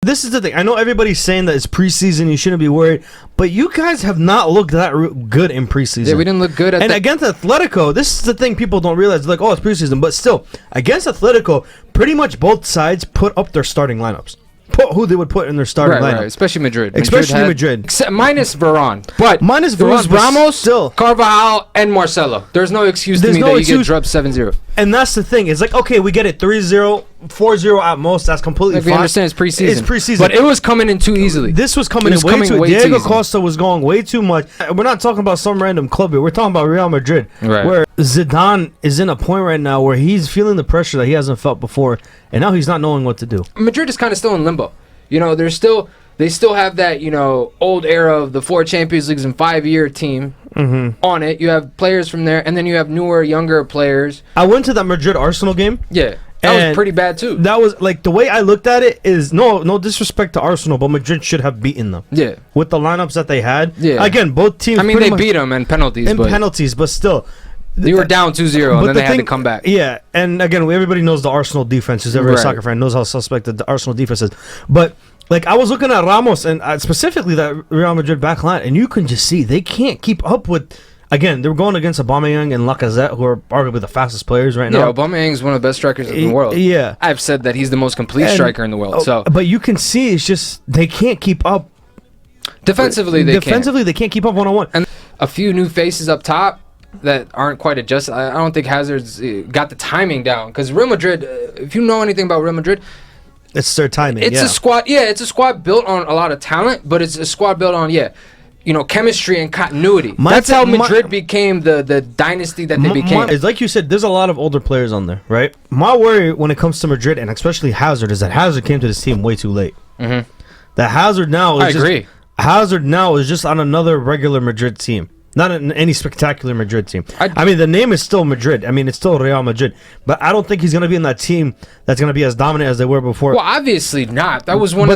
this is the thing. I know everybody's saying that it's preseason, you shouldn't be worried, but you guys have not looked that good in preseason. Yeah, we didn't look good at against Atletico, this is the thing people don't realize. Like, oh, it's preseason, but still, against Atletico, pretty much both sides put up their starting lineups. Put who they would put in their starting lineup. Right, especially Madrid. Madrid. Except minus Varane. But minus there was Ramos, still. Carvajal, and Marcelo. There's no excuse to me that you get dropped 7-0. And that's the thing. It's like, okay, we get it 3-0, 4-0 at most. That's completely fine. We understand it's preseason. It's preseason. But it was coming in too easily. This was coming in way too easy. Diego Costa was going way too much. We're not talking about some random club here. We're talking about Real Madrid. Right. Where Zidane is in a point right now where he's feeling the pressure that he hasn't felt before. And now he's not knowing what to do. Madrid is kind of still in limbo. You know, they still have that, you know, old era of the 4 Champions Leagues in 5-year team on it. You have players from there, and then you have newer, younger players. I went to that Madrid-Arsenal game. Yeah, that was pretty bad, too. That was, like, the way I looked at it is, no disrespect to Arsenal, but Madrid should have beaten them. Yeah. With the lineups that they had. Yeah. Again, both teams... I mean, they beat them in penalties. But still... They were down 2-0, and then they had to come back. Yeah, and again, everybody knows the Arsenal defense. Who's ever a soccer fan knows how suspect the Arsenal defense is. But... like, I was looking at Ramos and specifically that Real Madrid back line, and you can just see they can't keep up with... again, they were going against Aubameyang and Lacazette, who are arguably the fastest players right now. Yeah, Aubameyang is one of the best strikers in the world. Yeah. I've said that he's the most complete striker in the world. So, but you can see it's just they can't keep up. Defensively, they can't keep up one-on-one. And a few new faces up top that aren't quite adjusted. I don't think Hazard's got the timing down. Because Real Madrid, if you know anything about Real Madrid... it's their timing. It's a squad. Yeah, it's a squad built on a lot of talent, but it's a squad built on chemistry and continuity. That's how Madrid became the dynasty that they became. It's like you said. There's a lot of older players on there, right? My worry when it comes to Madrid and especially Hazard is that Hazard came to this team way too late. Mm-hmm. That Hazard now is Hazard now is just on another regular Madrid team. Not in any spectacular Madrid team. I mean, the name is still Madrid. I mean, it's still Real Madrid. But I don't think he's going to be in that team that's going to be as dominant as they were before. Well, obviously not. That was was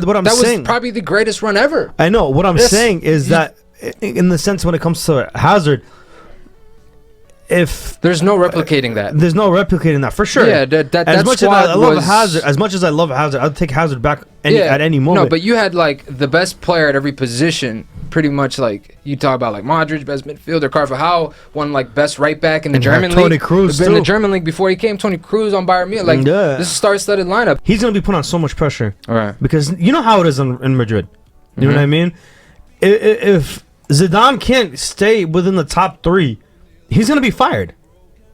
probably the greatest run ever. I know. What I'm saying is that in the sense when it comes to Hazard, if there's no replicating that. There's no replicating that for sure. Yeah, as much as I love Hazard, I'd take Hazard back at any moment. No, but you had like the best player at every position. Pretty much like you talk about like Modric, best midfielder, Carvajal won like best right back in the German league. Toni Kroos in the German league before he came. Toni Kroos on Bayern Munich. Like this is a star-studded lineup. He's gonna be put on so much pressure. All right. Because you know how it is in Madrid. You know what I mean? If Zidane can't stay within the top 3, he's gonna be fired.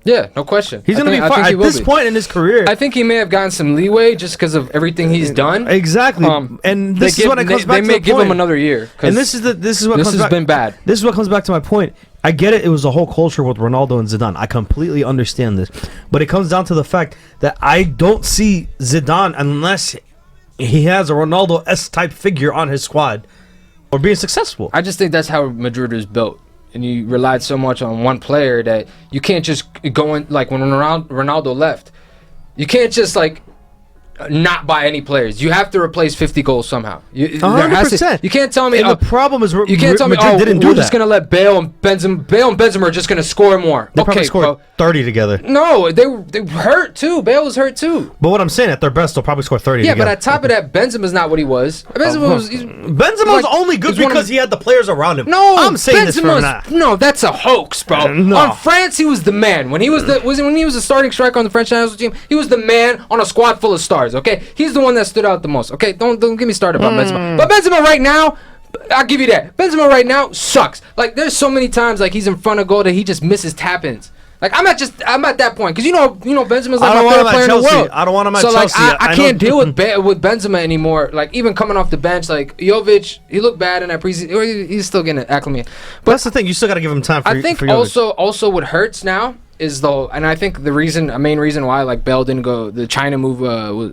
Yeah, no question. He's going to be fired at this point in his career. I think he may have gotten some leeway just because of everything he's done. Exactly. And this is when it comes back to the point. They may give him another year. And this has been bad. This is what comes back to my point. I get it. It was a whole culture with Ronaldo and Zidane. I completely understand this. But it comes down to the fact that I don't see Zidane unless he has a Ronaldo-esque type figure on his squad or being successful. I just think that's how Madrid is built. And you relied so much on one player that you can't just go in, like when Ronaldo left, you can't just like not buy any players. You have to replace 50 goals somehow. 100%. You can't tell me. And the problem is you can't tell me. Madrid didn't do we're that. just gonna let Bale and Benzema are just gonna score more. They probably scored 30 together. No, they hurt too. Bale was hurt too. But what I'm saying, at their best, they'll probably score 30. Yeah, together. but at top of that, Benzema's not what he was. Benzema was only good because he had the players around him. No, I'm saying this for that. No, that's a hoax, bro. No. On France, he was the man. When he was the starting striker on the French national team, he was the man on a squad full of stars. Okay, he's the one that stood out the most. Okay, don't get me started about Benzema. But Benzema right now, I'll give you that. Benzema right now sucks. Like there's so many times like he's in front of goal that he just misses tap-ins. Like I'm at that point because you know Benzema's like my favorite player in the world. I don't want him at Chelsea. So like I can't deal with Benzema anymore. Like even coming off the bench, like Jovic, he looked bad in that preseason. He's still getting acclimated. But that's the thing. You still got to give him time. I think also what hurts now is and I think a main reason why like Bale didn't go, the China move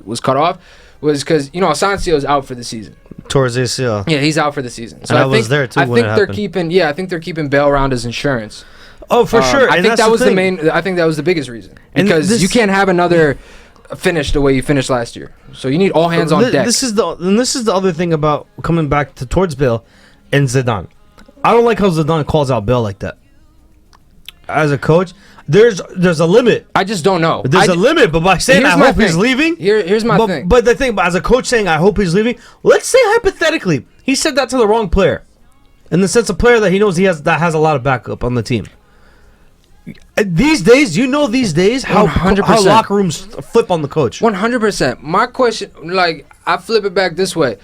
was cut off, was because Asensio is out for the season. Towards ACL. Yeah, he's out for the season. So and I was there too. I think they're keeping Bale around as insurance. Oh, for sure. I think that was I think that was the biggest reason because you can't have another finish the way you finished last year. So you need all hands on deck. This is the other thing about coming back towards Bale and Zidane. I don't like how Zidane calls out Bale like that. As a coach, there's a limit. I just don't know. There's a limit, but by saying I hope he's leaving, here's my thing. But the thing, as a coach saying I hope he's leaving, let's say hypothetically he said that to the wrong player, in the sense of player that he knows that has a lot of backup on the team. These days, how locker rooms flip on the coach. 100%. My question, like, I flip it back this way.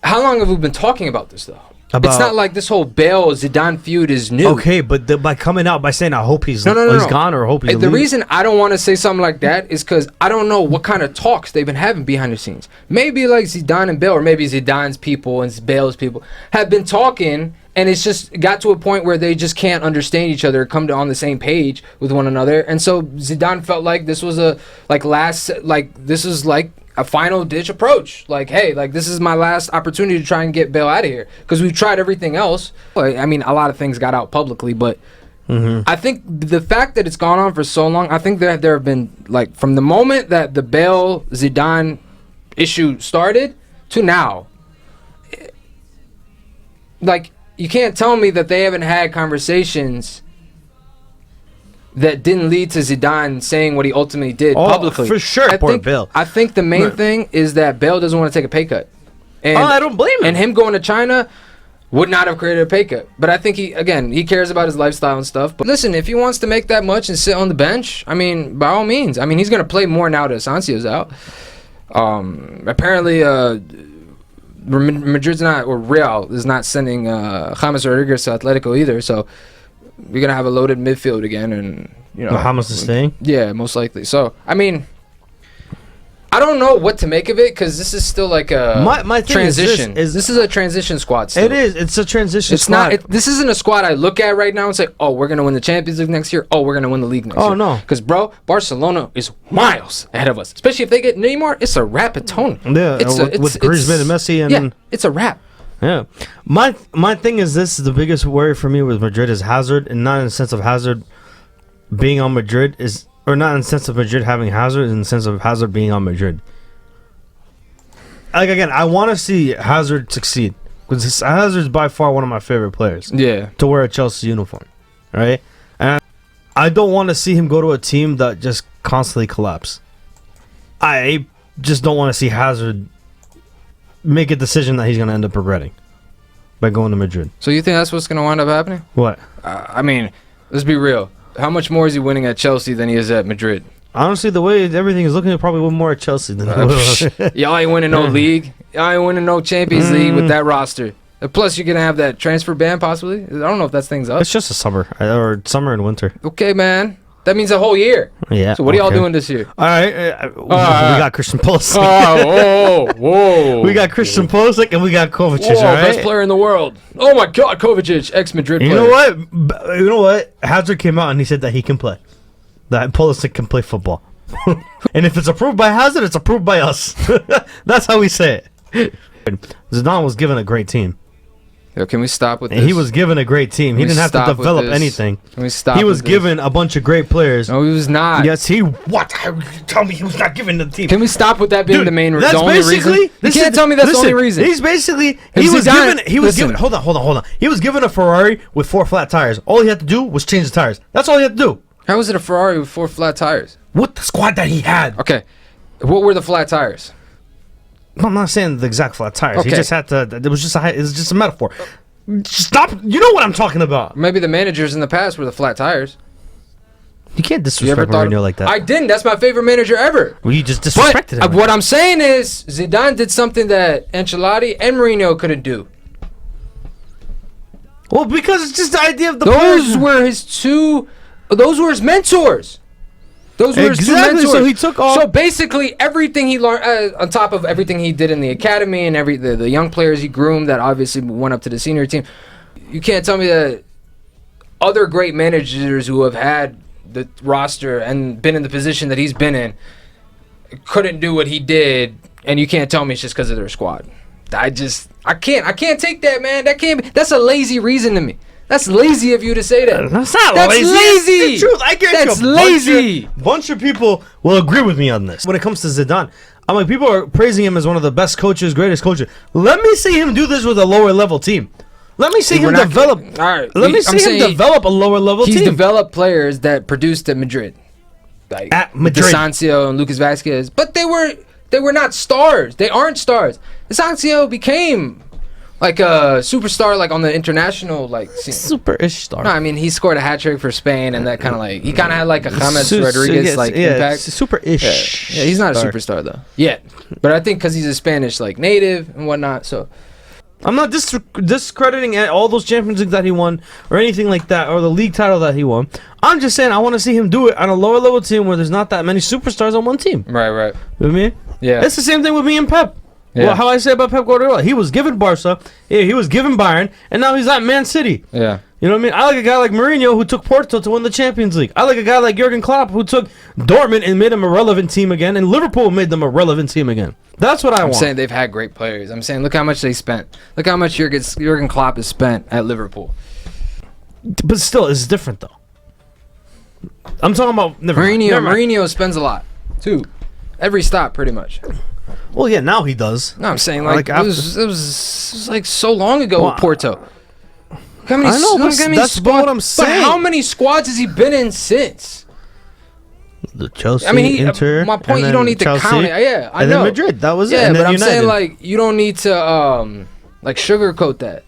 How long have we been talking about this, though? It's not like this whole Bale Zidane feud is new. Okay, but by coming out by saying I hope he's gone or hope he's the reason I don't want to say something like that is because I don't know what kind of talks they've been having behind the scenes. Maybe like Zidane and Bale, or maybe Zidane's people and Bale's people have been talking, and it's just got to a point where they just can't understand each other, come on the same page with one another. And so Zidane felt like this was a final ditch approach. Like, hey, like, this is my last opportunity to try and get Bale out of here, because we've tried everything else. I mean, a lot of things got out publicly, but I think the fact that it's gone on for so long, I think that there have been, like, from the moment that the Bale Zidane issue started to now, like, you can't tell me that they haven't had conversations that didn't lead to Zidane saying what he ultimately did publicly. For sure, Bale. I think the main thing is that Bale doesn't want to take a pay cut. And, I don't blame him. And him going to China would not have created a pay cut. But I think he cares about his lifestyle and stuff. But listen, if he wants to make that much and sit on the bench, I mean, by all means. I mean, he's going to play more now that Asensio's out. Apparently, Madrid's not, or Real is not sending James Rodriguez to Atletico either. So we're gonna have a loaded midfield again, and James is staying. Yeah, most likely. So I mean, I don't know what to make of it, because this is still like a my transition. This is a transition squad still. It is. It's a transition squad. This isn't a squad I look at right now and say, oh, we're going to win the Champions League next year. Oh, we're going to win the league next year. Oh, no. Because, bro, Barcelona is miles ahead of us. Especially if they get Neymar, it's a wrap at Tony. Yeah, with Griezmann and Messi. Yeah, it's a wrap. Yeah. My thing is this. The biggest worry for me with Madrid is Hazard, and not in the sense of Hazard being on Madrid, or not in the sense of Madrid having Hazard, in the sense of Hazard being on Madrid. Like, again, I want to see Hazard succeed, because Hazard's by far one of my favorite players. Yeah. To wear a Chelsea uniform, right? And I don't want to see him go to a team that just constantly collapse. I just don't want to see Hazard make a decision that he's going to end up regretting by going to Madrid. So you think that's what's going to wind up happening? What? I mean, let's be real. How much more is he winning at Chelsea than he is at Madrid? Honestly, the way everything is looking, probably win more at Chelsea than y'all ain't winning no league. Y'all ain't winning no Champions League with that roster. Plus, you're gonna have that transfer ban possibly. I don't know if that's things up. It's just a summer and winter. Okay, man. That means a whole year. Yeah. So what are y'all doing this year? All right. We got Christian Pulisic. Whoa. We got Christian Pulisic and we got Kovacic. All right. Best player in the world. Oh my God, Kovacic, ex-Madrid player. You know what? Hazard came out and he said that he can play. That Pulisic can play football. And if it's approved by Hazard, it's approved by us. That's how we say it. Zidane was given a great team. Yo, can we stop with this? He was given a great team. He didn't have to develop anything. Can we stop? He was given a bunch of great players. No, he was not. Yes, he. What? Tell me he was not given the team. Can we stop with that being the main reason? The only reason? You can't tell me that's the only reason. He's basically. He was given. Hold on. He was given a Ferrari with 4 flat tires. All he had to do was change the tires. That's all he had to do. How was it a Ferrari with 4 flat tires? With the squad that he had. Okay. What were the flat tires? I'm not saying the exact flat tires. Okay. He just had to. It was just a metaphor. Stop. You know what I'm talking about. Maybe the managers in the past were the flat tires. You can't disrespect Mourinho like that. I didn't. That's my favorite manager ever. Well, you just disrespected him. What I'm saying is Zidane did something that Ancelotti and Mourinho couldn't do. Well, because it's just the idea of the Those were his mentors. Those were his two mentors. So he took off. So basically, everything he learned, on top of everything he did in the academy and the young players he groomed that obviously went up to the senior team, you can't tell me that other great managers who have had the roster and been in the position that he's been in couldn't do what he did, and you can't tell me it's just because of their squad. I can't take that, man. That's a lazy reason to me. That's lazy of you to say that. That's not lazy. That's lazy. It's the truth. I guarantee that's lazy. Bunch of people will agree with me on this. When it comes to Zidane, I'm like, people are praising him as one of the best coaches, greatest coaches. Let me see him do this with a lower level team. Let me see him develop. All right. Let me see him develop a lower level team. He's developed players that produced at Madrid. Like at Madrid. Asensio and Lucas Vazquez. But they were not stars. They aren't stars. Asensio became like a superstar, like on the international like scene. Super-ish star. No, I mean he scored a hat trick for Spain, and that kind of like he kind of had like a James Rodriguez impact. Super-ish. Yeah, he's not a superstar though yet, but I think because he's a Spanish like native and whatnot. So I'm not discrediting all those Champions Leagues that he won or anything like that, or the league title that he won. I'm just saying I want to see him do it on a lower level team where there's not that many superstars on one team. Right. You know what I mean? Yeah. It's the same thing with me and Pep. Yeah. Well, how I say about Pep Guardiola. He was given Barca, he was given Bayern, and now he's at Man City. Yeah. You know what I mean? I like a guy like Mourinho who took Porto to win the Champions League. I like a guy like Jurgen Klopp who took Dortmund and made them a relevant team again, and Liverpool made them a relevant team again. That's what I want. I'm saying they've had great players. I'm saying look how much they spent. Look how much Jurgen Klopp has spent at Liverpool. But still, it's different though. I'm talking about Mourinho spends a lot too. Every stop, pretty much. Well, yeah, now he does. No, I'm saying like it was like so long ago with Porto. I know, that's what I'm saying. But how many squads has he been in since? The Chelsea, I mean, Inter. My point, you don't need Chelsea, to count it. Yeah, I and know. Then Madrid, that was it. Yeah, And but then I'm United. saying like you don't need to like sugarcoat that.